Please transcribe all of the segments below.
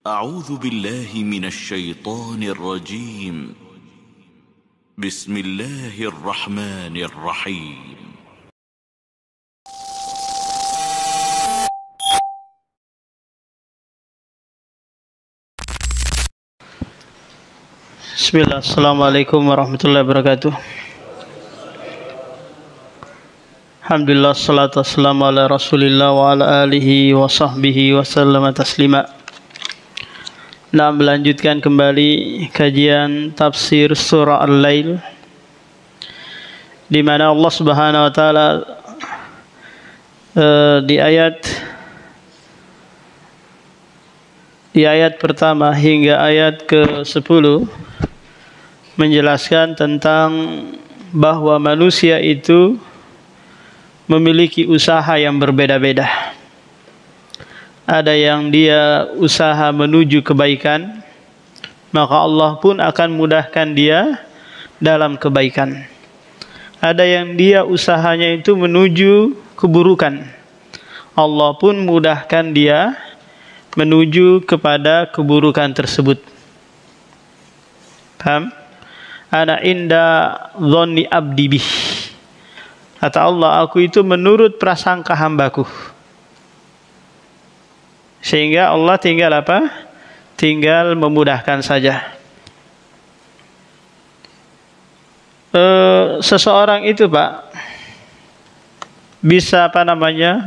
أعوذ بالله من الشيطان الرجيم. بسم الله الرحمن الرحيم. Bismillah, Assalamualaikum warahmatullahi wabarakatuh. Alhamdulillah, salatu wassalamu ala rasulillah wa ala alihi wa sahbihi wa sallama taslima. Nah, melanjutkan kembali kajian tafsir surah Al-Lail, di mana Allah Subhanahu wa taala di ayat pertama hingga ayat ke-10 menjelaskan tentang bahwa manusia itu memiliki usaha yang berbeda-beda. Ada yang dia usaha menuju kebaikan, maka Allah pun akan mudahkan dia dalam kebaikan. Ada yang dia usahanya itu menuju keburukan, Allah pun mudahkan dia menuju kepada keburukan tersebut. Paham? Ana inda dhonni abdi bih. Kata Allah, aku itu menurut prasangka hambaku. Sehingga Allah tinggal apa? Tinggal memudahkan saja. Seseorang itu, Pak, bisa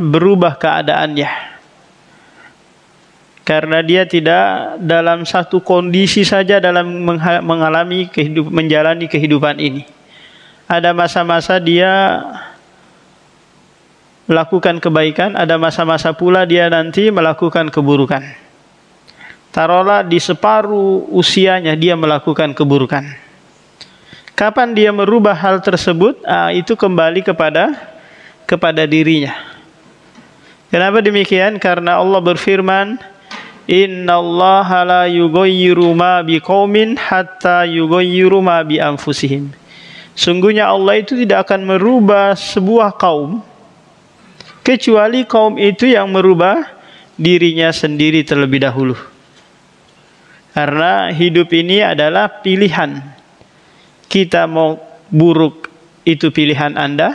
berubah keadaannya, karena dia tidak dalam satu kondisi saja dalam mengalami menjalani kehidupan ini. Ada masa-masa dia melakukan kebaikan, ada masa-masa pula dia nanti melakukan keburukan. Taruhlah di separuh usianya dia melakukan keburukan. Kapan dia merubah hal tersebut? Itu kembali kepada dirinya. Kenapa demikian? Karena Allah berfirman, Innallaha la yughayyiru ma biqaumin hatta yughayyiru ma bi anfusihim. Sungguhnya Allah itu tidak akan merubah sebuah kaum kecuali kaum itu yang merubah dirinya sendiri terlebih dahulu. Karena hidup ini adalah pilihan. Kita mau buruk itu pilihan Anda,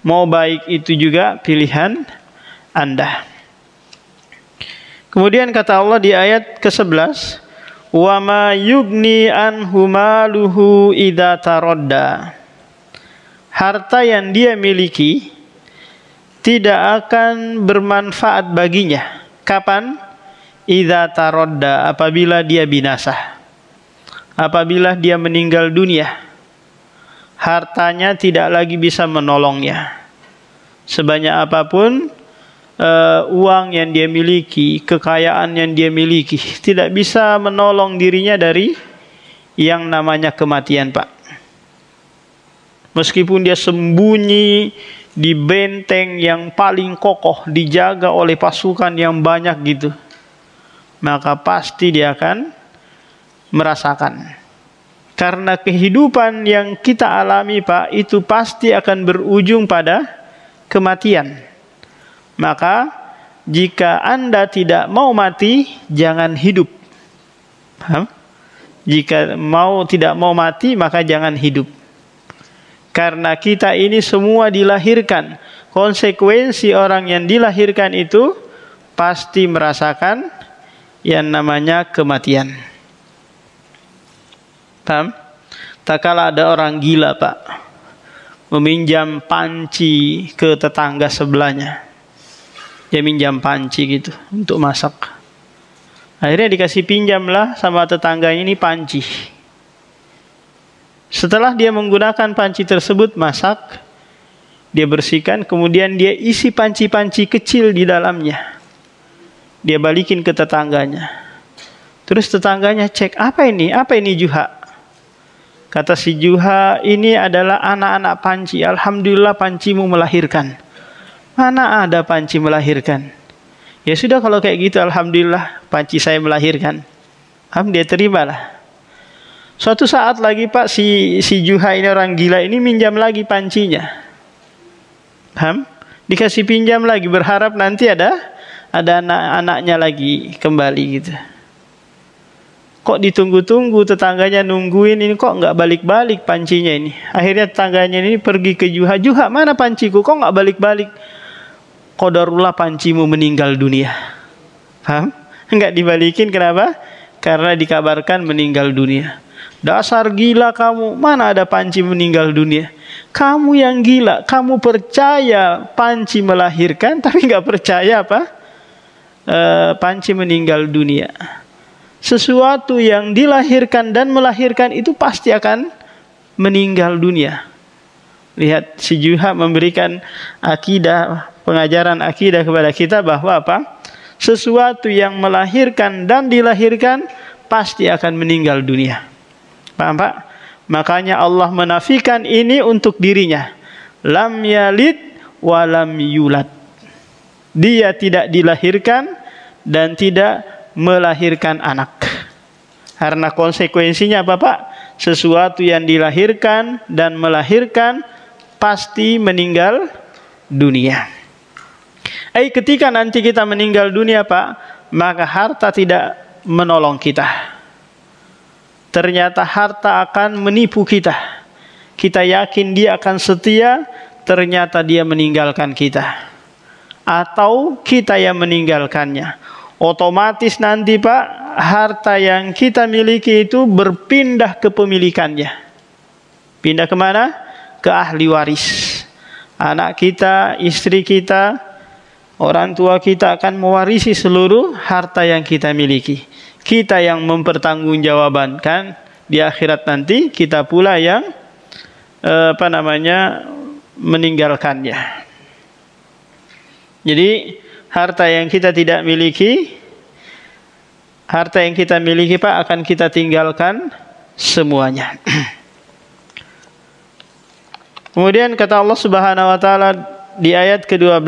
mau baik itu juga pilihan Anda. Kemudian kata Allah di ayat ke-11, wa ma yugni anhu maluhu idza taradda. Harta yang dia miliki tidak akan bermanfaat baginya. Kapan? Idza taradda, apabila dia binasa. Apabila dia meninggal dunia, hartanya tidak lagi bisa menolongnya. Sebanyak apapun uang yang dia miliki, kekayaan yang dia miliki, tidak bisa menolong dirinya dari yang namanya kematian, Pak. Meskipun dia sembunyi di benteng yang paling kokoh, dijaga oleh pasukan yang banyak gitu, maka pasti dia akan merasakan. Karena kehidupan yang kita alami, Pak, itu pasti akan berujung pada kematian. Maka jika Anda tidak mau mati, jangan hidup. Paham? Jika tidak mau mati, maka jangan hidup. Karena kita ini semua dilahirkan. Konsekuensi orang yang dilahirkan itu pasti merasakan yang namanya kematian. Paham? Tak kala ada orang gila, Pak, meminjam panci ke tetangga sebelahnya. Dia minjam panci gitu untuk masak. Akhirnya dikasih pinjamlah sama tetangga ini panci. Setelah dia menggunakan panci tersebut masak, dia bersihkan, kemudian dia isi panci-panci kecil di dalamnya. Dia balikin ke tetangganya. Terus tetangganya cek, apa ini? Apa ini, Juha? Kata si Juha, ini adalah anak-anak panci. Alhamdulillah pancimu melahirkan. Mana ada panci melahirkan? Ya sudah, kalau kayak gitu alhamdulillah panci saya melahirkan. Dia terimalah. Suatu saat lagi, Pak, si Juha ini, orang gila ini, minjam lagi pancinya. Dikasih pinjam lagi, berharap nanti ada anak-anaknya lagi kembali gitu. kok ditunggu-tunggu, tetangganya nungguin, ini kok nggak balik-balik pancinya ini. Akhirnya tetangganya ini pergi ke Juha, Juha mana panciku, kok nggak balik-balik? Qadarullah pancimu meninggal dunia. Paham? Nggak dibalikin, kenapa? Karena dikabarkan meninggal dunia. Dasar gila kamu, mana ada panci meninggal dunia? Kamu yang gila, kamu percaya panci melahirkan, tapi nggak percaya apa? Panci meninggal dunia. Sesuatu yang dilahirkan dan melahirkan itu pasti akan meninggal dunia. Lihat, si Juha memberikan akidah, pengajaran akidah kepada kita bahwa apa? Sesuatu yang melahirkan dan dilahirkan pasti akan meninggal dunia. Paham Pak? Makanya Allah menafikan ini untuk dirinya. Lam yalid wa lam yulad. Dia tidak dilahirkan dan tidak melahirkan anak. Karena konsekuensinya apa Pak? Sesuatu yang dilahirkan dan melahirkan pasti meninggal dunia. Ketika nanti kita meninggal dunia Pak, maka harta tidak menolong kita. Ternyata harta akan menipu kita. Kita yakin dia akan setia, ternyata dia meninggalkan kita. Atau kita yang meninggalkannya. Otomatis nanti Pak, harta yang kita miliki itu berpindah ke pemilikannya. Pindah kemana? Ke ahli waris. Anak kita, istri kita, orang tua kita akan mewarisi seluruh harta yang kita miliki. Kita yang mempertanggungjawabkan di akhirat nanti, kita pula yang meninggalkannya. Jadi harta yang kita tidak miliki, harta yang kita miliki Pak akan kita tinggalkan semuanya. Kemudian kata Allah Subhanahu wa taala di ayat ke-12,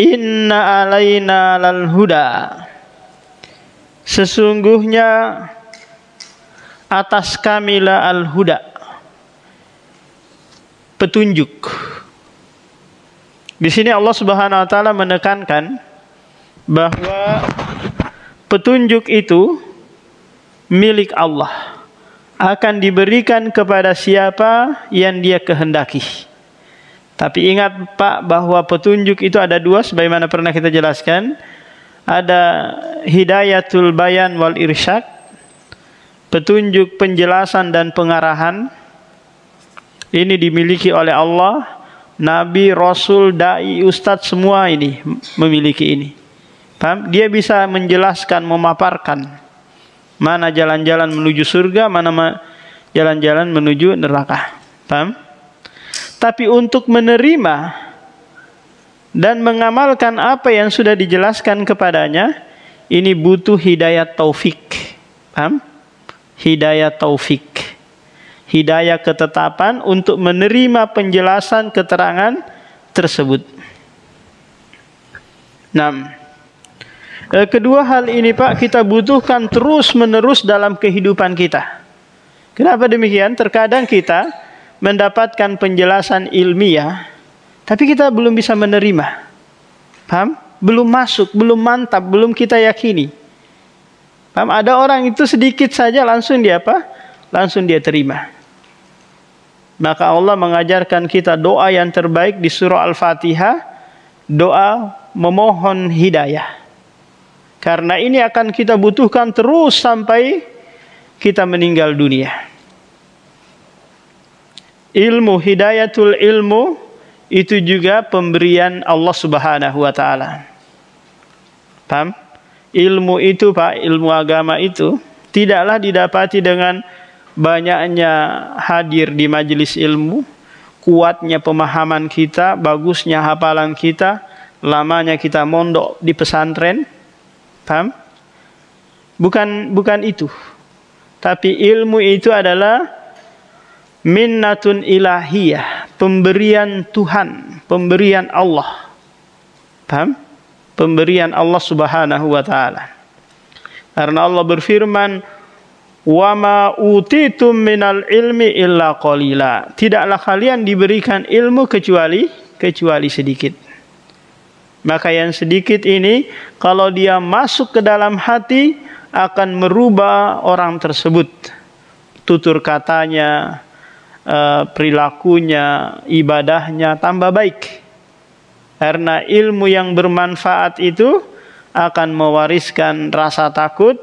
inna alaina lal huda. Sesungguhnya atas kamilah al-huda, petunjuk. Di sini Allah Subhanahu wa taala menekankan bahwa petunjuk itu milik Allah, akan diberikan kepada siapa yang Dia kehendaki. Tapi ingat Pak, bahwa petunjuk itu ada dua sebagaimana pernah kita jelaskan. Ada hidayatul bayan wal irsyad, petunjuk penjelasan dan pengarahan. Ini dimiliki oleh Allah. Nabi, Rasul, Da'i, Ustadz semua ini memiliki ini. Paham? Dia bisa menjelaskan, memaparkan mana jalan-jalan menuju surga, mana jalan-jalan menuju neraka. Paham? Tapi untuk menerima dan mengamalkan apa yang sudah dijelaskan kepadanya, ini butuh hidayah taufik. Paham? Hidayah taufik. Hidayah ketetapan untuk menerima penjelasan keterangan tersebut. Nah, kedua hal ini Pak, kita butuhkan terus-menerus dalam kehidupan kita. Kenapa demikian? Terkadang kita mendapatkan penjelasan ilmiah, tapi kita belum bisa menerima. Paham? Belum masuk, belum mantap, belum kita yakini. Paham? Ada orang itu sedikit saja langsung dia apa? Langsung dia terima. Maka Allah mengajarkan kita doa yang terbaik di surah Al-Fatihah, doa memohon hidayah. Karena ini akan kita butuhkan terus sampai kita meninggal dunia. Ilmu, hidayatul ilmu, itu juga pemberian Allah Subhanahu wa taala. Paham? Ilmu itu Pak, ilmu agama itu tidaklah didapati dengan banyaknya hadir di majelis ilmu, kuatnya pemahaman kita, bagusnya hafalan kita, lamanya kita mondok di pesantren. Paham? Bukan itu. Tapi ilmu itu adalah minnatun ilahiyah, pemberian Tuhan, pemberian Allah. Paham? Pemberian Allah Subhanahu wa taala. Karena Allah berfirman, "Wa ma utitum minal ilmi illa qalila." Tidaklah kalian diberikan ilmu kecuali sedikit. Maka yang sedikit ini kalau dia masuk ke dalam hati akan merubah orang tersebut, tutur katanya, perilakunya, ibadahnya tambah baik. Karena ilmu yang bermanfaat itu akan mewariskan rasa takut,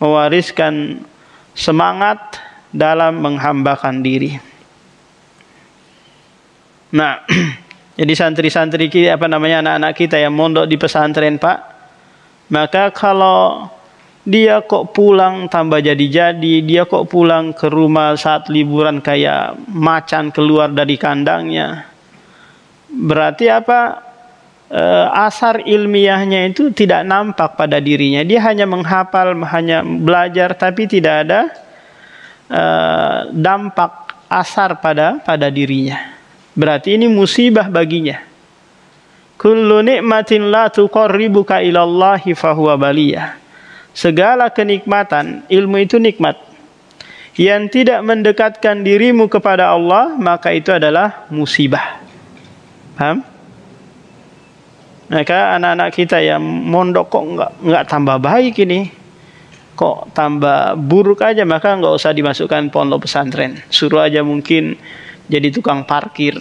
mewariskan semangat dalam menghambakan diri. Nah, jadi santri-santri kita, anak-anak kita yang mondok di pesantren, Pak, maka kalau dia kok pulang tambah jadi-jadi, dia kok pulang ke rumah saat liburan kayak macan keluar dari kandangnya, berarti apa? Asar ilmiahnya itu tidak nampak pada dirinya. Dia hanya menghafal, hanya belajar, tapi tidak ada dampak asar pada dirinya. Berarti ini musibah baginya. Kullu nikmatin la tuqarribuka ilallahi fahuwa baliyah. Segala kenikmatan, ilmu itu nikmat, yang tidak mendekatkan dirimu kepada Allah, maka itu adalah musibah. Paham? Maka anak-anak kita yang mondok kok nggak tambah baik ini, kok tambah buruk aja, maka nggak usah dimasukkan pondok pesantren. Suruh aja mungkin jadi tukang parkir,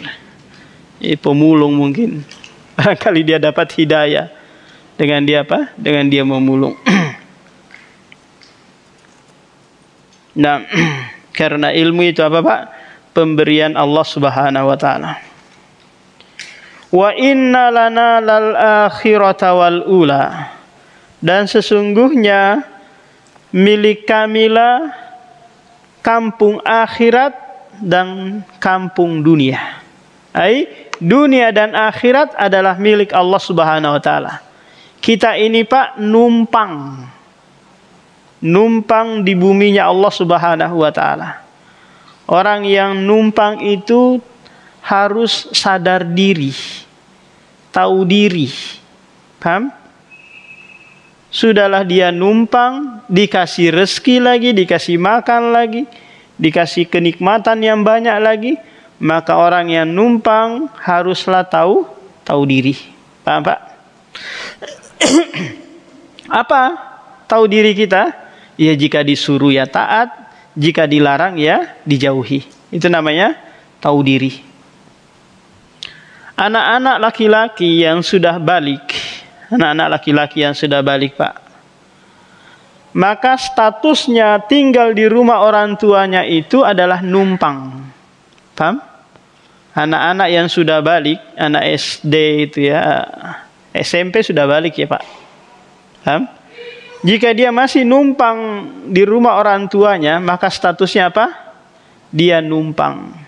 pemulung mungkin. Kali dia dapat hidayah dengan dia apa? Dengan dia memulung. Nah, karena ilmu itu apa, Pak? Pemberian Allah Subhanahu wa taala. Wa inna lana lal akhirata wal ula. Dan sesungguhnya milik kamilah kampung akhirat dan kampung dunia. Dunia dan akhirat adalah milik Allah Subhanahu wa taala. Kita ini, Pak, numpang di buminya Allah Subhanahu wa taala. Orang yang numpang itu harus sadar diri, tahu diri. Paham? Sudahlah dia numpang, dikasih rezeki lagi, dikasih makan lagi, dikasih kenikmatan yang banyak lagi, maka orang yang numpang haruslah tahu diri. Paham, Pak? Apa tahu diri kita? Ya, jika disuruh ya taat, jika dilarang ya dijauhi. Itu namanya tahu diri. Anak-anak laki-laki yang sudah balik, Pak, maka statusnya tinggal di rumah orang tuanya itu adalah numpang. Paham? Anak-anak yang sudah balik, anak SD itu ya, SMP sudah balik ya, Pak. Paham? Jika dia masih numpang di rumah orang tuanya, maka statusnya apa? Dia numpang.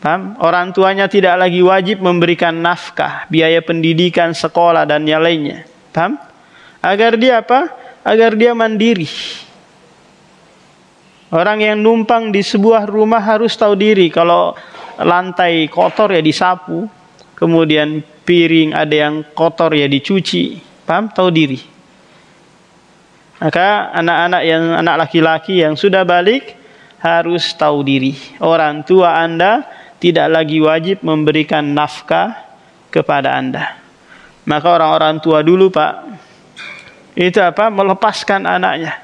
Paham? Orang tuanya tidak lagi wajib memberikan nafkah, biaya pendidikan, sekolah, dan yang lainnya. Paham? Agar dia apa? Agar dia mandiri. Orang yang numpang di sebuah rumah harus tahu diri. Kalau lantai kotor ya disapu, kemudian piring ada yang kotor ya dicuci. Paham? Tahu diri. Maka anak laki-laki yang sudah balik harus tahu diri. Orang tua Anda tidak lagi wajib memberikan nafkah kepada Anda. Maka orang-orang tua dulu, Pak, itu apa? Melepaskan anaknya.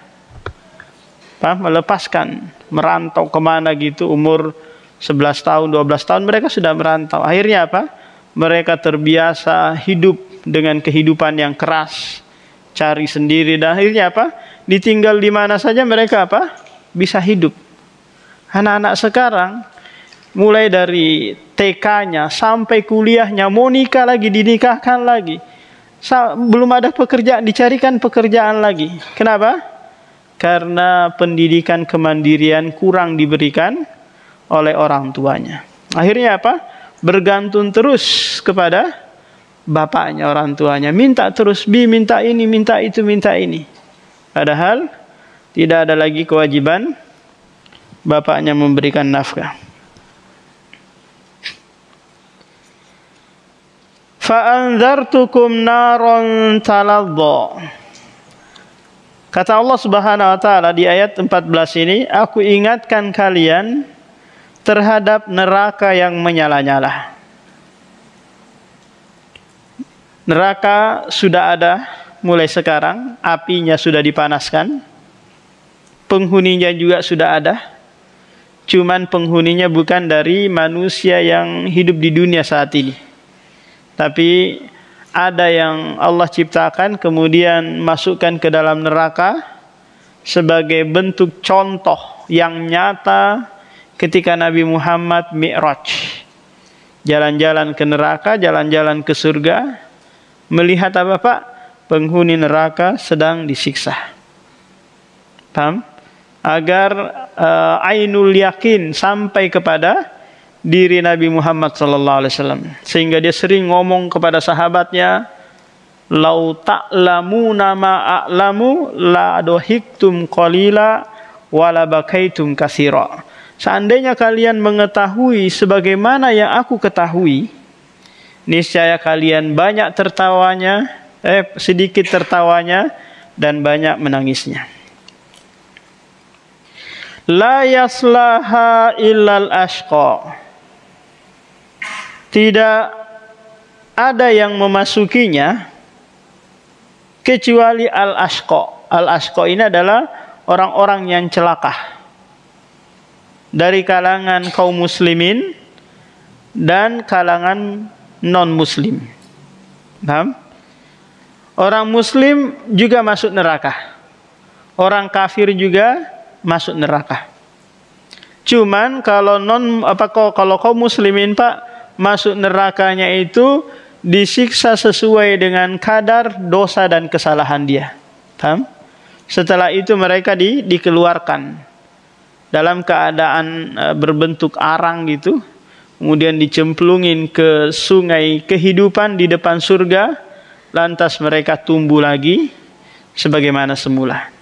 Pak, melepaskan, merantau kemana gitu, umur 11 tahun, 12 tahun mereka sudah merantau. Akhirnya apa? Mereka terbiasa hidup dengan kehidupan yang keras, cari sendiri, dan akhirnya apa? Ditinggal di mana saja mereka apa? Bisa hidup. Anak-anak sekarang mulai dari TK-nya sampai kuliahnya, mau nikah lagi, dinikahkan lagi. Belum ada pekerjaan, dicarikan pekerjaan lagi. Kenapa? Karena pendidikan kemandirian kurang diberikan oleh orang tuanya. Akhirnya apa? Bergantung terus kepada bapaknya, orang tuanya. Minta terus, minta ini, minta itu, minta ini. Padahal tidak ada lagi kewajiban bapaknya memberikan nafkah. Fa'anzartukum naron taladha. Kata Allah Subhanahu wa taala di ayat 14 ini, aku ingatkan kalian terhadap neraka yang menyala-nyala. Neraka sudah ada mulai sekarang, apinya sudah dipanaskan, penghuninya juga sudah ada. Cuman penghuninya bukan dari manusia yang hidup di dunia saat ini, tapi ada yang Allah ciptakan kemudian masukkan ke dalam neraka sebagai bentuk contoh yang nyata ketika Nabi Muhammad Mi'raj, jalan-jalan ke neraka, jalan-jalan ke surga, melihat apa Pak? Penghuni neraka sedang disiksa. Paham? Agar ainul yakin sampai kepada diri Nabi Muhammad SAW, sehingga dia sering ngomong kepada sahabatnya, lau ta'lamuna ma a'lamu la dohiktum qalila wala bakaitum katsira. Seandainya kalian mengetahui sebagaimana yang aku ketahui, niscaya kalian banyak tertawanya, sedikit tertawanya dan banyak menangisnya. La yaslaha illal ashqa. Tidak ada yang memasukinya kecuali al-ashqa. Al-ashqa ini adalah orang-orang yang celaka dari kalangan kaum muslimin dan kalangan non-muslim. Paham? Orang muslim juga masuk neraka. Orang kafir juga masuk neraka. Cuman kalau kalau kaum muslimin Pak, masuk nerakanya itu disiksa sesuai dengan kadar dosa dan kesalahan dia. Paham? Setelah itu mereka dikeluarkan dalam keadaan berbentuk arang gitu, kemudian dicemplungin ke sungai kehidupan di depan surga, lantas mereka tumbuh lagi sebagaimana semula.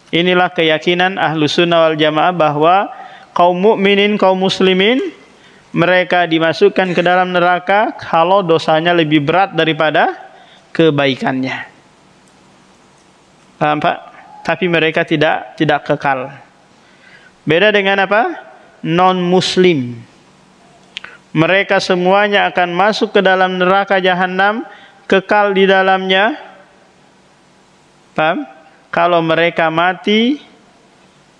Inilah keyakinan ahlu sunnah wal jamaah bahwa kaum mukminin, kaum muslimin, mereka dimasukkan ke dalam neraka kalau dosanya lebih berat daripada kebaikannya. Paham Pak? Tapi mereka tidak kekal. Beda dengan apa? Non-muslim. Mereka semuanya akan masuk ke dalam neraka jahanam, kekal di dalamnya. Paham? Kalau mereka mati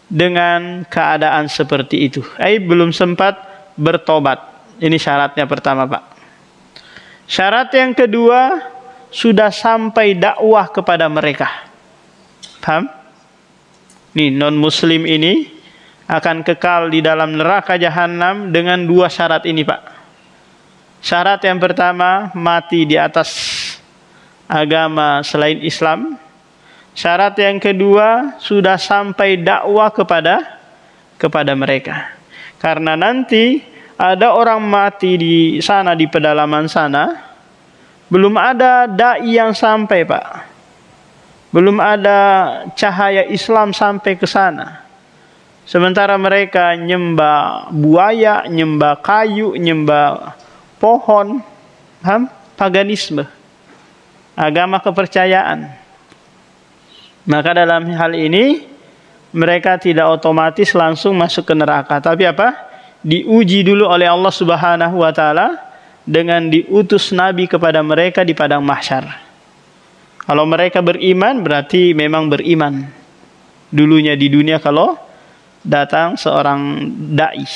dengan keadaan seperti itu, belum sempat bertobat. Ini syaratnya pertama Pak. Syarat yang kedua, sudah sampai dakwah kepada mereka. Paham? Nih, non-muslim ini akan kekal di dalam neraka jahanam dengan dua syarat ini Pak. Syarat yang pertama, mati di atas agama selain Islam. Syarat yang kedua, sudah sampai dakwah kepada mereka. Karena nanti ada orang mati di sana, di pedalaman sana, belum ada dai yang sampai Pak. Belum ada cahaya Islam sampai ke sana. Sementara mereka nyembah buaya, nyembah kayu, nyembah pohon. Paham? Paganisme. Agama kepercayaan. Maka dalam hal ini mereka tidak otomatis langsung masuk ke neraka, tapi apa? Diuji dulu oleh Allah Subhanahu wa taala dengan diutus nabi kepada mereka di padang mahsyar. Kalau mereka beriman berarti memang beriman dulunya di dunia kalau datang seorang dai.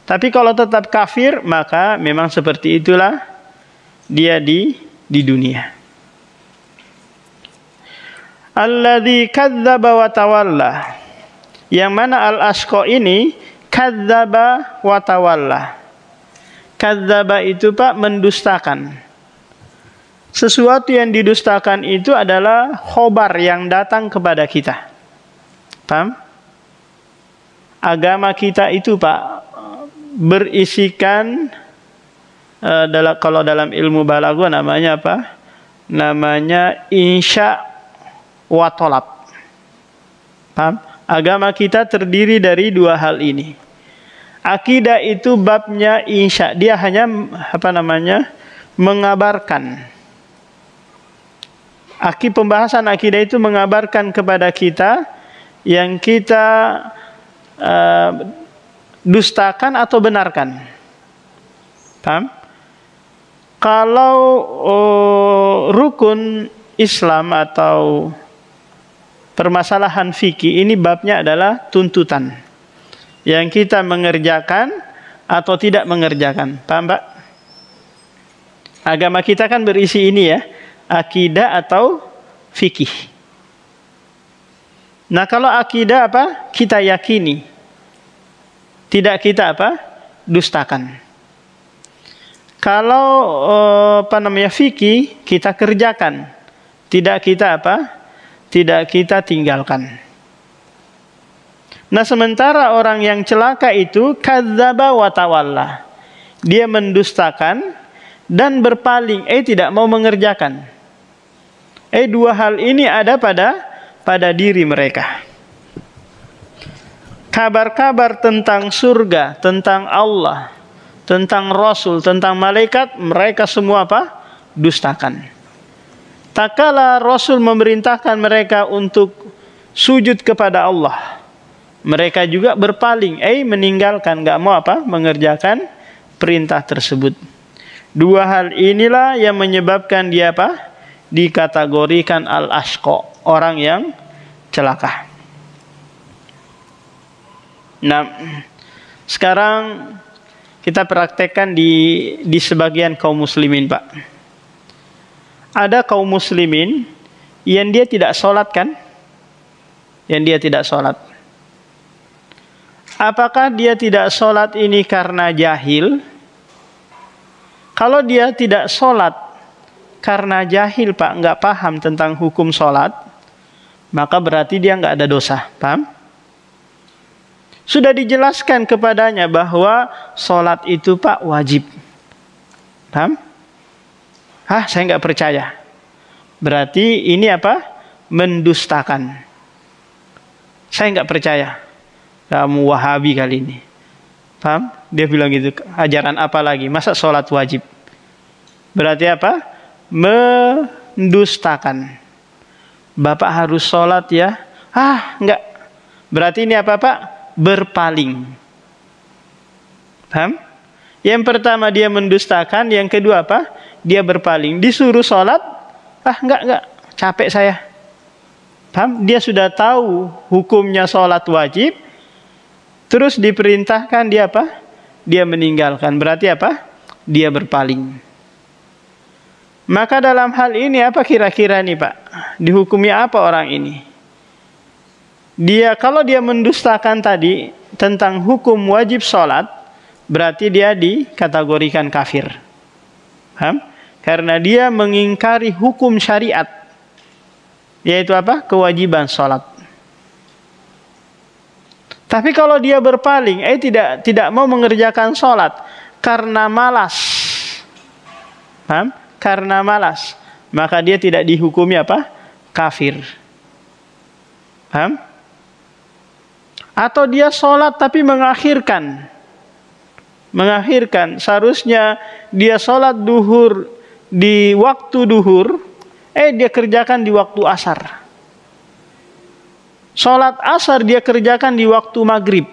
Tapi kalau tetap kafir, maka memang seperti itulah dia di dunia. Alladzi kadzdzaba wa tawalla. Yang mana al-ashqa ini kadzdzaba wa tawalla. Kadzdzaba itu Pak mendustakan. Sesuatu yang didustakan itu adalah khobar yang datang kepada kita. Paham? Agama kita itu Pak berisikan kalau dalam ilmu balaghah namanya apa? Namanya insya wa tolab. Paham? Agama kita terdiri dari dua hal ini. Akidah itu babnya insya, dia hanya mengabarkan. Pembahasan akidah itu mengabarkan kepada kita yang kita dustakan atau benarkan. Paham? Kalau rukun Islam atau permasalahan fikih ini babnya adalah tuntutan yang kita mengerjakan atau tidak mengerjakan. Paham, Pak? Agama kita kan berisi ini ya, akidah atau fikih. Nah, kalau akidah apa? Kita yakini. Tidak kita apa? Dustakan. Kalau fikih kita kerjakan. Tidak kita apa? Tidak kita tinggalkan. Nah, sementara orang yang celaka itu kadzdzaba wa tawalla. Dia mendustakan dan berpaling, tidak mau mengerjakan. Dua hal ini ada pada diri mereka. Kabar-kabar tentang surga, tentang Allah, tentang Rasul, tentang malaikat, mereka semua apa? Dustakan. Tak kala Rasul memerintahkan mereka untuk sujud kepada Allah, mereka juga berpaling, meninggalkan, nggak mau apa? Mengerjakan perintah tersebut. Dua hal inilah yang menyebabkan dia apa? Dikategorikan al-ashqa, orang yang celaka. Nah, sekarang kita praktekkan di sebagian kaum muslimin, Pak. Ada kaum muslimin yang dia tidak sholat kan? Yang dia tidak sholat. Apakah dia tidak sholat ini karena jahil? Kalau dia tidak sholat karena jahil, Pak, nggak paham tentang hukum sholat, maka berarti dia nggak ada dosa. Paham? Sudah dijelaskan kepadanya bahwa sholat itu, Pak, wajib. Paham? Saya nggak percaya. Berarti ini apa? Mendustakan. Saya nggak percaya. Kamu Wahabi kali ini. Paham? Dia bilang gitu. Ajaran apa lagi? Masa sholat wajib? Berarti apa? Mendustakan. Bapak harus sholat ya? Enggak. Berarti ini apa, Pak? Berpaling. Paham? Yang pertama dia mendustakan. Yang kedua apa? Dia berpaling. Disuruh sholat? Enggak. Capek saya. Paham? Dia sudah tahu hukumnya sholat wajib. Terus diperintahkan dia apa? Dia meninggalkan. Berarti apa? Dia berpaling. Maka dalam hal ini apa kira-kira nih, Pak? Dihukumi apa orang ini? Kalau dia mendustakan tadi tentang hukum wajib sholat, berarti dia dikategorikan kafir. Paham? Karena dia mengingkari hukum syariat. Yaitu apa? Kewajiban sholat. Tapi kalau dia berpaling, tidak mau mengerjakan sholat karena malas, paham? Karena malas, maka dia tidak dihukumi apa? Kafir, paham? Atau dia sholat tapi mengakhirkan, seharusnya dia sholat duhur di waktu duhur, dia kerjakan di waktu asar. Sholat asar dia kerjakan di waktu maghrib.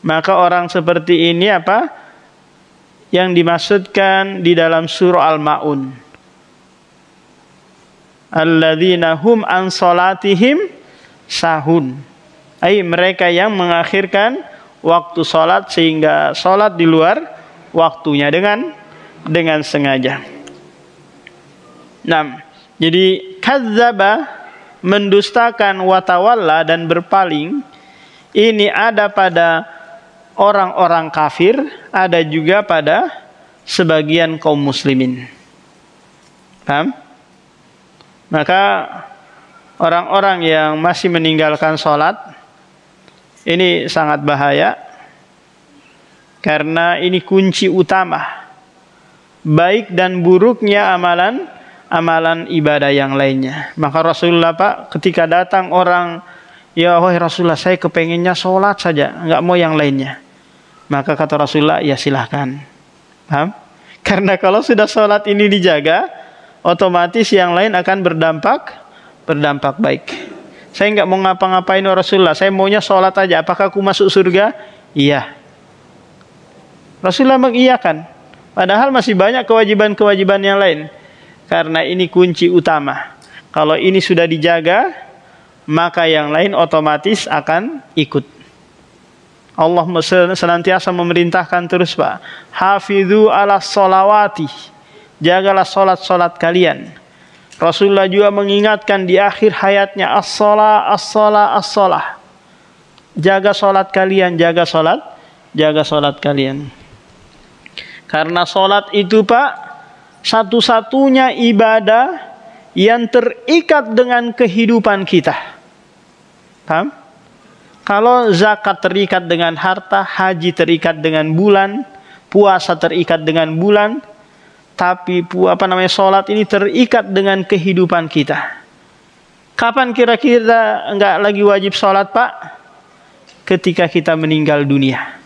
Maka orang seperti ini apa? Yang dimaksudkan di dalam surah Al-Ma'un. Alladzina hum an sholatihim sahun. Mereka yang mengakhirkan waktu sholat sehingga sholat di luar waktunya dengan sengaja. Nah, jadi kadzdzaba, mendustakan, watawalla, dan berpaling, ini ada pada orang-orang kafir, ada juga pada sebagian kaum muslimin. Paham? Maka orang-orang yang masih meninggalkan sholat ini sangat bahaya, karena ini kunci utama baik dan buruknya amalan ibadah yang lainnya. Maka Rasulullah, Pak, ketika datang orang, ya wahai Rasulullah, saya kepengennya sholat saja, nggak mau yang lainnya. Maka kata Rasulullah, ya silahkan. Paham? Karena kalau sudah sholat ini dijaga, otomatis yang lain akan berdampak baik. Saya nggak mau ngapa-ngapain Rasulullah, saya maunya sholat aja. Apakah aku masuk surga? Iya. Rasulullah mengiyakan. Padahal masih banyak kewajiban-kewajiban yang lain. Karena ini kunci utama. Kalau ini sudah dijaga, maka yang lain otomatis akan ikut. Allah senantiasa memerintahkan terus, Pak. Hafidhu ala sholawati. Jagalah solat-solat kalian. Rasulullah juga mengingatkan di akhir hayatnya, as-sholah, as-sholah, as-sholah. Jaga solat kalian, jaga solat kalian. Karena solat itu, Pak, satu-satunya ibadah yang terikat dengan kehidupan kita. Paham? Kalau zakat terikat dengan harta, haji terikat dengan bulan, puasa terikat dengan bulan, tapi solat ini terikat dengan kehidupan kita. Kapan kira-kira enggak lagi wajib solat, Pak? Ketika kita meninggal dunia,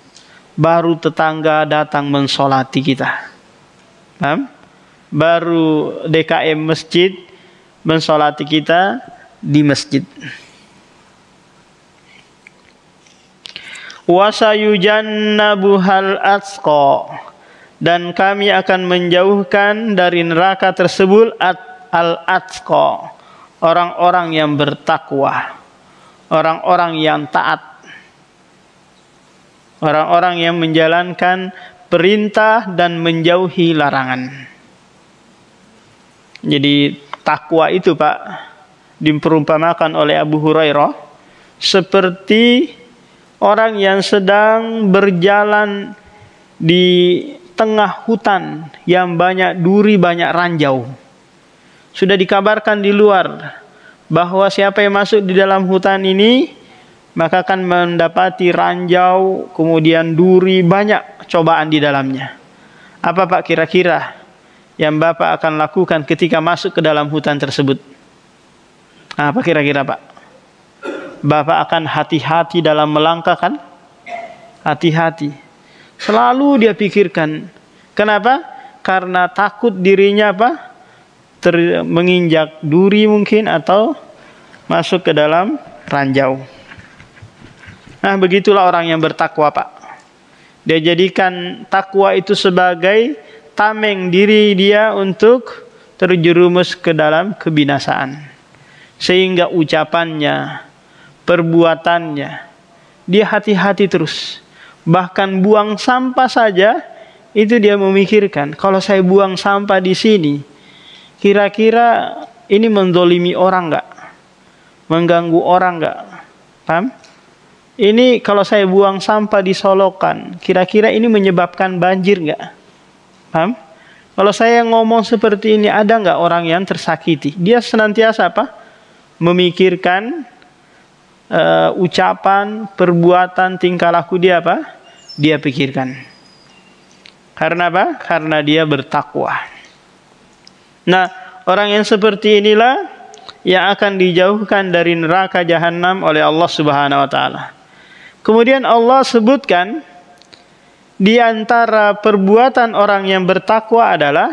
baru tetangga datang mensolati kita. Paham? Baru DKM masjid mensolati kita di masjid. Wasayujannabuhal atqa, dan kami akan menjauhkan dari neraka tersebut al-atqa, orang-orang yang bertakwa, orang-orang yang taat, orang-orang yang menjalankan perintah dan menjauhi larangan. Jadi takwa itu, Pak, diperumpamakan oleh Abu Hurairah seperti orang yang sedang berjalan di tengah hutan yang banyak duri, banyak ranjau. Sudah dikabarkan di luar bahwa siapa yang masuk di dalam hutan ini maka akan mendapati ranjau, kemudian duri, banyak cobaan di dalamnya. Apa, Pak, kira-kira yang Bapak akan lakukan ketika masuk ke dalam hutan tersebut? Apa kira-kira, Pak? Bapak akan hati-hati dalam melangkah, kan? Hati-hati. Selalu dia pikirkan. Kenapa? Karena takut dirinya menginjak duri mungkin, atau masuk ke dalam ranjau. Nah, begitulah orang yang bertakwa, Pak. Dia jadikan takwa itu sebagai tameng diri dia untuk terjerumus ke dalam kebinasaan. Sehingga ucapannya, perbuatannya, dia hati-hati terus. Bahkan buang sampah saja, itu dia memikirkan, kalau saya buang sampah di sini, kira-kira ini menzolimi orang enggak? Mengganggu orang enggak? Paham? Ini kalau saya buang sampah di Solokan, kira-kira ini menyebabkan banjir enggak? Paham? Kalau saya ngomong seperti ini, ada enggak orang yang tersakiti? Dia senantiasa memikirkan ucapan, perbuatan, tingkah laku dia dia pikirkan. Karena apa? Karena dia bertakwa. Nah, orang yang seperti inilah yang akan dijauhkan dari neraka jahanam oleh Allah Subhanahu wa taala. Kemudian Allah sebutkan di antara perbuatan orang yang bertakwa adalah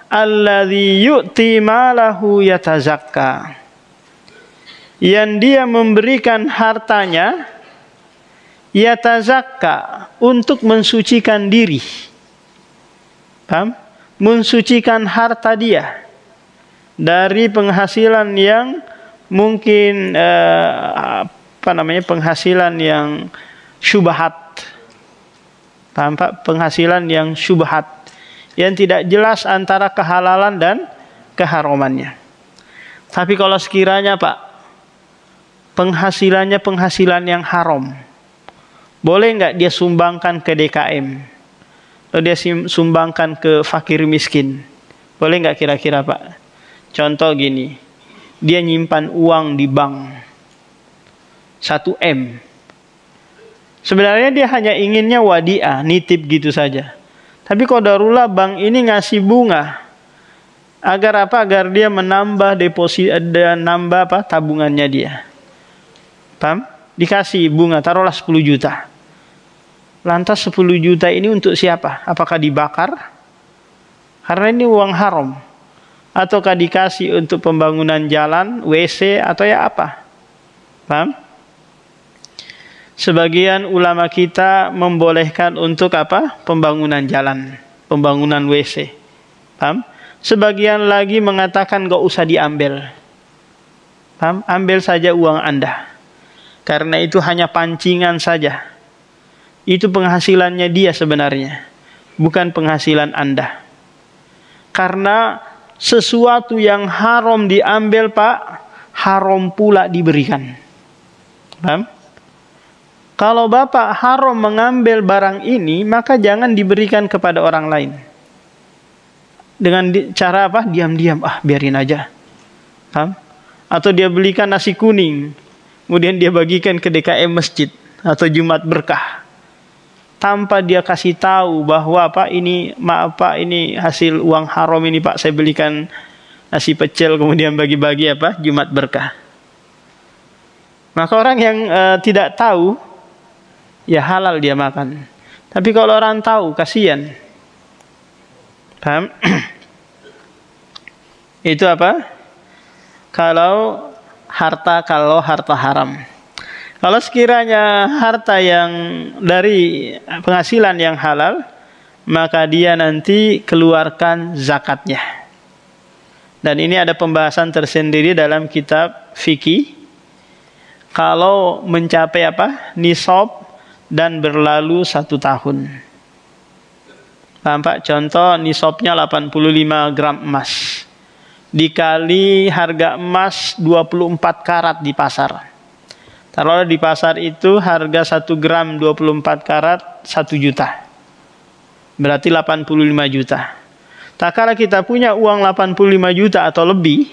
alladzi yu'ti malahu yatazakka, yang dia memberikan hartanya yatazakka, untuk mensucikan diri. Paham? Mensucikan harta dia dari penghasilan yang mungkin penghasilan yang syubhat. Paham, Pak? Penghasilan yang syubhat, yang tidak jelas antara kehalalan dan keharamannya. Tapi kalau sekiranya, Pak, penghasilannya penghasilan yang haram, boleh nggak dia sumbangkan ke DKM? Atau dia sumbangkan ke fakir miskin? Boleh nggak kira-kira, Pak? Contoh gini, dia nyimpan uang di bank 1 M. Sebenarnya dia hanya inginnya wadiah, nitip gitu saja. Tapi qadarullah bank ini ngasih bunga. Agar apa? Agar dia menambah deposit dan nambah tabungannya dia. Paham? Dikasih bunga, taruhlah 10 juta. Lantas 10 juta ini untuk siapa? Apakah dibakar? Karena ini uang haram. Ataukah dikasih untuk pembangunan jalan, WC, atau ya apa? Paham? Sebagian ulama kita membolehkan untuk apa? Pembangunan jalan, pembangunan WC. Paham? Sebagian lagi mengatakan gak usah diambil. Paham? Ambil saja uang Anda. Karena itu hanya pancingan saja. Itu penghasilannya dia sebenarnya, bukan penghasilan Anda. Karena sesuatu yang haram diambil, Pak, haram pula diberikan. Paham? Kalau Bapak haram mengambil barang ini, maka jangan diberikan kepada orang lain. Dengan cara apa? Diam-diam, biarin aja. Paham? Atau dia belikan nasi kuning, kemudian dia bagikan ke DKM masjid atau Jumat berkah, tanpa dia kasih tahu bahwa Pak, ini maaf Pak, ini hasil uang haram ini Pak, saya belikan nasi pecel kemudian bagi-bagi apa Jumat berkah. Maka orang yang tidak tahu, ya halal dia makan. Tapi kalau orang tahu, kasihan. Paham? Itu apa? Kalau harta haram. Kalau sekiranya harta yang dari penghasilan yang halal, maka dia nanti keluarkan zakatnya. Dan ini ada pembahasan tersendiri dalam kitab fikih. Kalau mencapai apa? Nisab dan berlalu 1 tahun. Paham Pak? Contoh nisabnya 85 gram emas. Dikali harga emas 24 karat di pasar. Taruhlah di pasar itu harga 1 gram 24 karat 1 juta. Berarti 85 juta. Tak kala kita punya uang 85 juta atau lebih,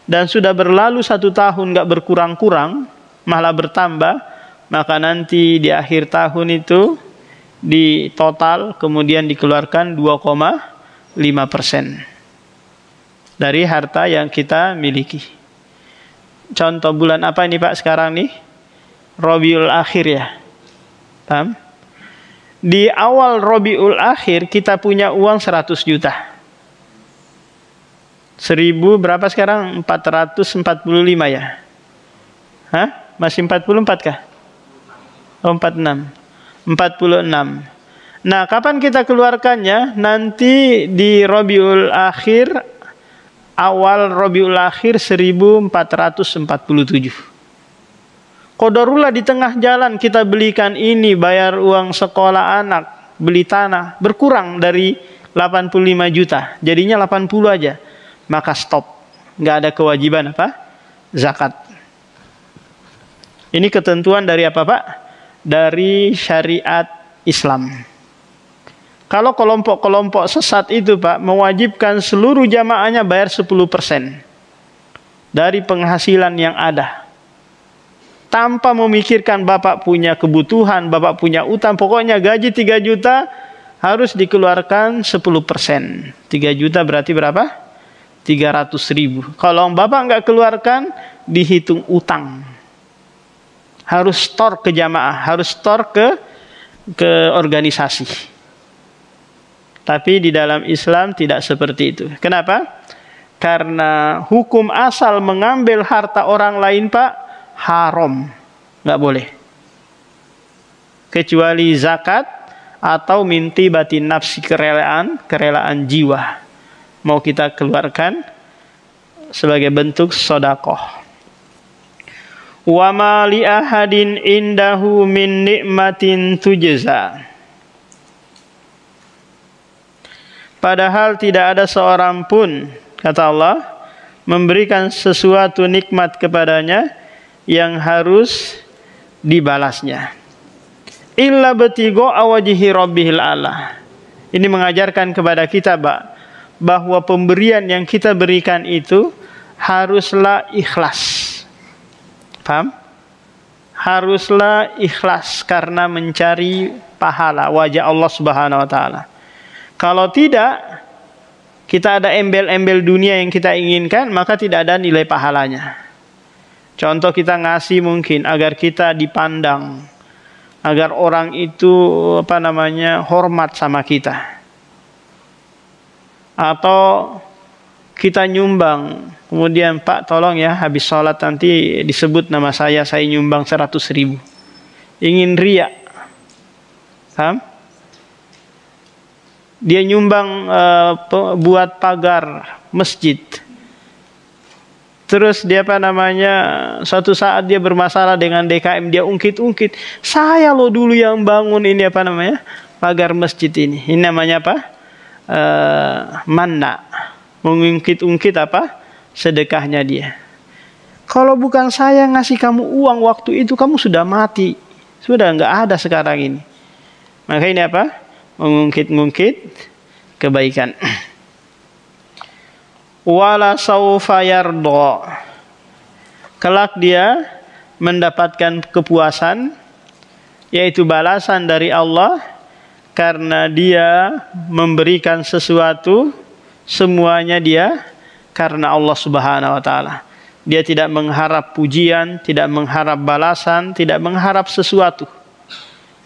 dan sudah berlalu 1 tahun gak berkurang-kurang, malah bertambah, maka nanti di akhir tahun itu di total kemudian dikeluarkan 2,5% dari harta yang kita miliki. Contoh bulan apa ini Pak sekarang nih? Rabiul Akhir ya. Paham? Di awal Rabiul Akhir kita punya uang 100 juta. 1000 berapa sekarang? 445 ya? Hah? Masih 44 kah? Oh, 46. Nah, kapan kita keluarkannya? Nanti di Rabiul Akhir, awal Rabiul Akhir 1447. Qadarullah di tengah jalan kita belikan ini, bayar uang sekolah anak, beli tanah, berkurang dari 85 juta, jadinya 80 aja. Maka stop. Nggak ada kewajiban apa? Zakat. Ini ketentuan dari apa Pak? Dari syariat Islam. Kalau kelompok-kelompok sesat itu Pak mewajibkan seluruh jamaahnya bayar 10% dari penghasilan yang ada, tanpa memikirkan Bapak punya kebutuhan, Bapak punya utang, pokoknya gaji 3 juta harus dikeluarkan 10%. 3 juta berarti berapa? 300.000. Kalau Bapak nggak keluarkan, dihitung utang. Harus store ke jamaah, harus store ke organisasi. Tapi di dalam Islam tidak seperti itu. Kenapa? Karena hukum asal mengambil harta orang lain Pak haram, nggak boleh. Kecuali zakat atau minti batin nafsi, kerelaan jiwa. Mau kita keluarkan sebagai bentuk sedekah. Wa ma li ahadin indahu min nikmatin tujza. Padahal tidak ada seorang pun, kata Allah, memberikan sesuatu nikmat kepadanya yang harus dibalasnya. Illa batigo awajhi rabbihil a'la. Ini mengajarkan kepada kita bahwa pemberian yang kita berikan itu haruslah ikhlas. Paham? Haruslah ikhlas karena mencari pahala wajah Allah Subhanahu wa taala. Kalau tidak, kita ada embel-embel dunia yang kita inginkan, maka tidak ada nilai pahalanya. Contoh kita ngasih mungkin agar kita dipandang, agar orang itu hormat sama kita. Atau kita nyumbang, kemudian Pak tolong ya habis sholat nanti disebut nama saya nyumbang 100.000. Ingin riya. Paham? Dia nyumbang buat pagar masjid. Terus dia suatu saat dia bermasalah dengan DKM, dia ungkit-ungkit, saya loh dulu yang bangun ini pagar masjid ini. Ini namanya apa? Manna. Mengungkit-ungkit sedekahnya dia. Kalau bukan saya ngasih kamu uang waktu itu, kamu sudah mati. Sudah nggak ada sekarang ini. Maka ini mengungkit-ungkit kebaikan. Wala saufa yardo. Kelak dia mendapatkan kepuasan, yaitu balasan dari Allah, karena dia memberikan sesuatu semuanya dia karena Allah Subhanahu wa taala. Dia tidak mengharap pujian, tidak mengharap balasan, tidak mengharap sesuatu.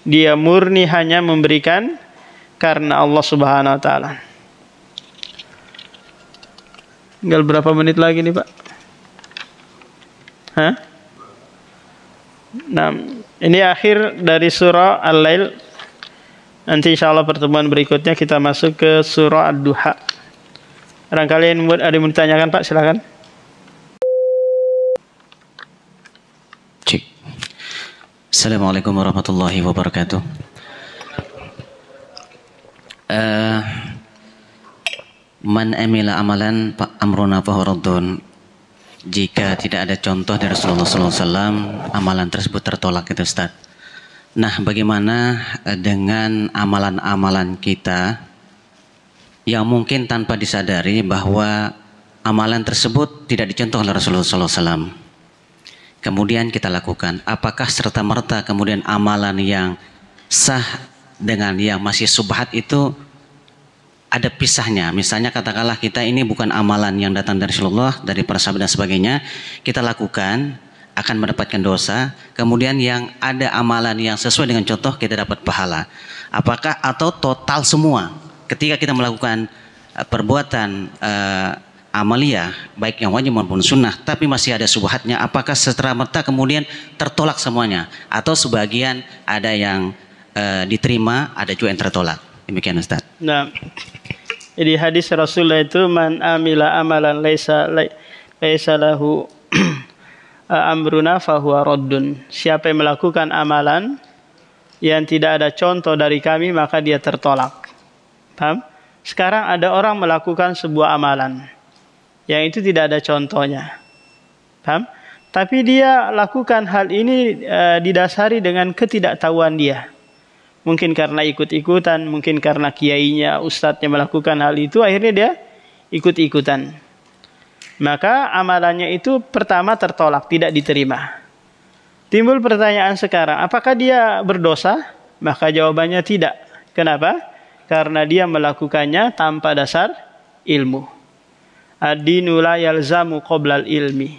Dia murni hanya memberikan karena Allah Subhanahu wa taala. Tinggal berapa menit lagi nih, Pak? Nah, ini akhir dari surah Al-Lail. Nanti insya Allah pertemuan berikutnya kita masuk ke surah Ad-Duha. Barangkali ada yang mau ditanyakan, Pak, silakan. Cik. Assalamualaikum warahmatullahi wabarakatuh. Man amila amalan amruna fahuradun. Jika tidak ada contoh dari Rasulullah SAW, amalan tersebut tertolak, itu Ustaz. Nah, bagaimana dengan amalan-amalan kita yang mungkin tanpa disadari bahwa amalan tersebut tidak dicontoh oleh Rasulullah SAW, kemudian kita lakukan? Apakah serta-merta kemudian amalan yang sah dengan yang masih subhat itu ada pisahnya? Misalnya katakanlah kita ini bukan amalan yang datang dari Rasulullah, dari para sahabat dan sebagainya, kita lakukan akan mendapatkan dosa. Kemudian yang ada amalan yang sesuai dengan contoh, kita dapat pahala. Apakah atau total semua ketika kita melakukan perbuatan amaliyah, baik yang wajib maupun sunnah, tapi masih ada subhatnya, apakah serta-merta kemudian tertolak semuanya, atau sebagian ada yang diterima, ada juga yang tertolak? Demikian Ustaz. Nah, jadi hadis Rasulullah itu, man amila amalan laisa lahu amruna fahuwa raddun. Siapa yang melakukan amalan yang tidak ada contoh dari kami, maka dia tertolak. Paham? Sekarang ada orang melakukan sebuah amalan yang itu tidak ada contohnya. Paham? Tapi dia lakukan hal ini didasari dengan ketidaktahuan dia. Mungkin karena ikut-ikutan, mungkin karena kiainya, ustadznya melakukan hal itu, akhirnya dia ikut-ikutan. Maka amalannya itu pertama tertolak, tidak diterima. Timbul pertanyaan sekarang, apakah dia berdosa? Maka jawabannya tidak. Kenapa? Karena dia melakukannya tanpa dasar ilmu. Ad-dinu la yalzamu qoblal ilmi.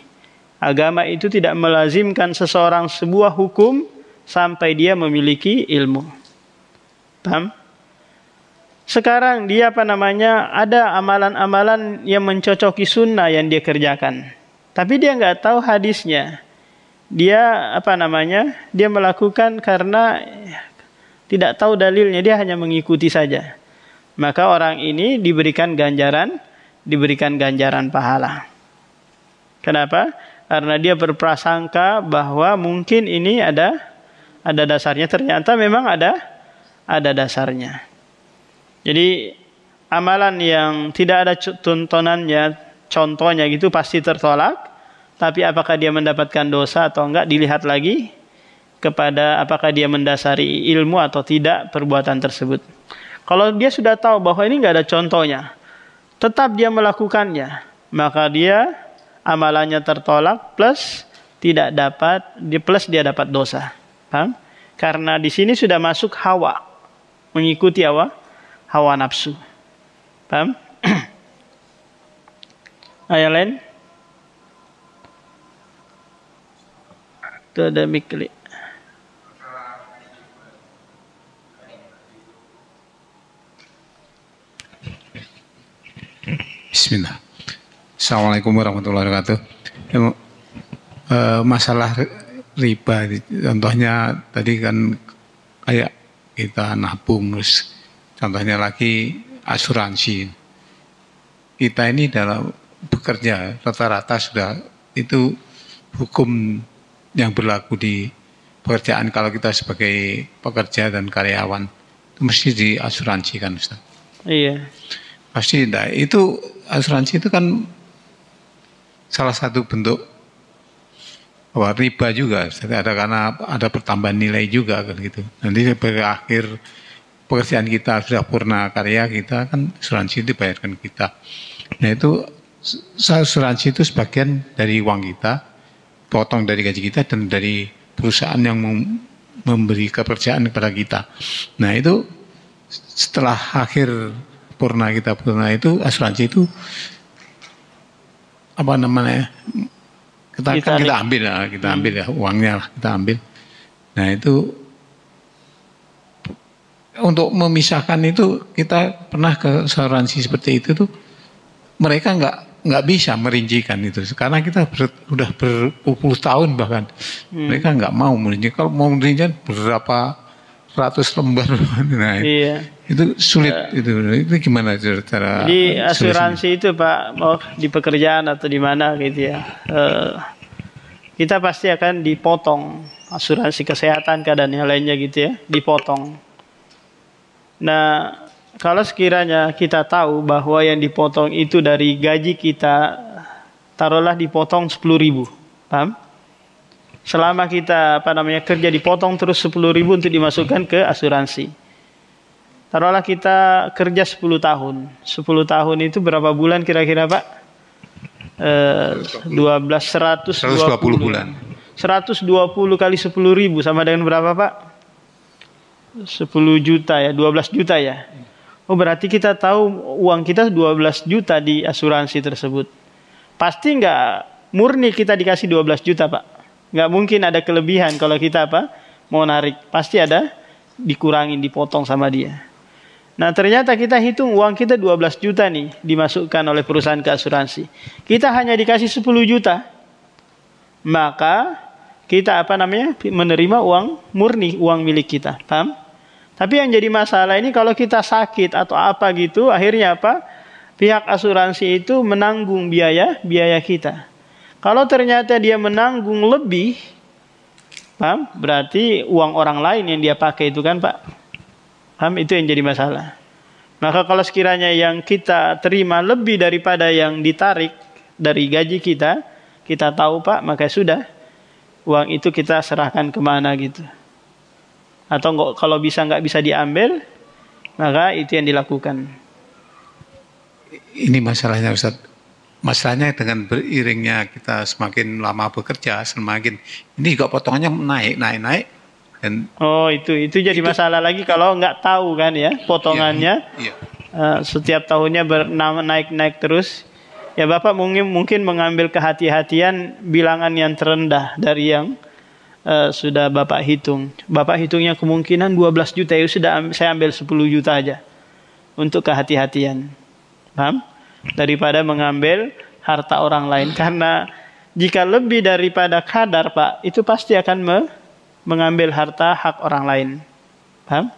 Agama itu tidak melazimkan seseorang sebuah hukum sampai dia memiliki ilmu. Paham? Sekarang dia ada amalan-amalan yang mencocoki sunnah yang dia kerjakan, tapi dia nggak tahu hadisnya. Dia dia melakukan karena tidak tahu dalilnya, dia hanya mengikuti saja. Maka orang ini diberikan ganjaran pahala. Kenapa? Karena dia berprasangka bahwa mungkin ini ada dasarnya, ternyata memang ada dasarnya. Jadi amalan yang tidak ada tuntunannya, contohnya gitu, pasti tertolak. Tapi apakah dia mendapatkan dosa atau enggak, dilihat lagi kepada apakah dia mendasari ilmu atau tidak perbuatan tersebut. Kalau dia sudah tahu bahwa ini enggak ada contohnya, tetap dia melakukannya, maka dia amalannya tertolak plus dia dapat dosa. Paham? Karena di sini sudah masuk hawa, mengikuti hawa nafsu. Paham? Ayat lain? Itu ada mikli. Bismillah. Assalamualaikum warahmatullahi wabarakatuh. Masalah riba, contohnya tadi kan kayak kita nabung, terus contohnya lagi asuransi. Kita ini dalam bekerja rata-rata sudah itu hukum yang berlaku di pekerjaan kalau kita sebagai pekerja dan karyawan itu mesti diasuransikan, Ustaz. Iya. Pasti enggak. Itu asuransi itu kan salah satu bentuk riba juga, Ustaz. Ada karena ada pertambahan nilai juga kan gitu. Nanti berakhir pekerjaan kita sudah purna karya kita kan asuransi dibayarkan kita. Nah itu asuransi itu sebagian dari uang kita, potong dari gaji kita dan dari perusahaan yang memberi kepercayaan kepada kita. Nah itu setelah akhir purna itu asuransi itu apa namanya kita ambil ya uangnya lah kita ambil. Nah itu untuk memisahkan itu kita pernah ke asuransi seperti itu tuh mereka nggak bisa merincikan itu karena kita sudah berpuluh tahun bahkan mereka nggak mau merincikan. Kalau mau merincikan berapa ratus lembar, nah Iya. itu sulit itu gimana cara? Jadi asuransi itu Pak, mau di pekerjaan atau di mana gitu ya, kita pasti akan dipotong asuransi kesehatan dan yang lainnya gitu ya, dipotong. Nah kalau sekiranya kita tahu bahwa yang dipotong itu dari gaji kita, taruhlah dipotong 10.000, paham? Selama kita kerja dipotong terus 10.000 untuk dimasukkan ke asuransi. Taruhlah kita kerja 10 tahun. 10 tahun itu berapa bulan kira-kira Pak? 120 bulan. 120 kali 10.000 sama dengan berapa Pak? 10 juta ya, 12 juta ya. Oh berarti kita tahu uang kita 12 juta di asuransi tersebut. Pasti nggak murni kita dikasih 12 juta Pak. Nggak mungkin ada kelebihan kalau kita mau narik. Pasti ada dikurangin, dipotong sama dia. Nah ternyata kita hitung uang kita 12 juta nih dimasukkan oleh perusahaan ke asuransi. Kita hanya dikasih 10 juta. Maka kita menerima uang murni, uang milik kita. Paham? Tapi yang jadi masalah ini kalau kita sakit atau apa gitu, akhirnya pihak asuransi itu menanggung biaya kita. Kalau ternyata dia menanggung lebih, paham? Berarti uang orang lain yang dia pakai itu kan Pak. Paham? Itu yang jadi masalah. Maka kalau sekiranya yang kita terima lebih daripada yang ditarik dari gaji kita tahu Pak, maka sudah uang itu kita serahkan kemana gitu. Atau kalau nggak bisa diambil, maka itu yang dilakukan. Ini masalahnya Ustaz. Masalahnya dengan beriringnya kita semakin lama bekerja, semakin ini juga potongannya naik dan itu jadi masalah lagi kalau nggak tahu kan ya potongannya. Iya. Setiap tahunnya naik terus. Ya Bapak mungkin mengambil kehati-hatian bilangan yang terendah dari yang sudah Bapak hitung. Bapak hitungnya kemungkinan 12 juta, ya sudah saya ambil 10 juta aja untuk kehati-hatian. Paham? Daripada mengambil harta orang lain. Karena jika lebih daripada kadar Pak, itu pasti akan mengambil harta hak orang lain. Paham?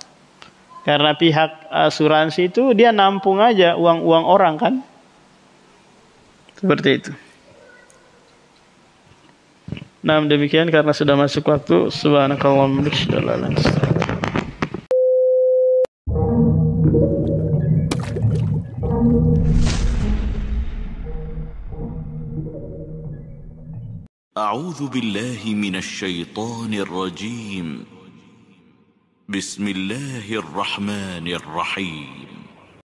Karena pihak asuransi itu dia nampung aja uang orang kan. Seperti itu. Nah demikian karena sudah masuk waktu. Subhanakallahumma wa bihamdika. أعوذ بالله من الشيطان الرجيم بسم الله الرحمن الرحيم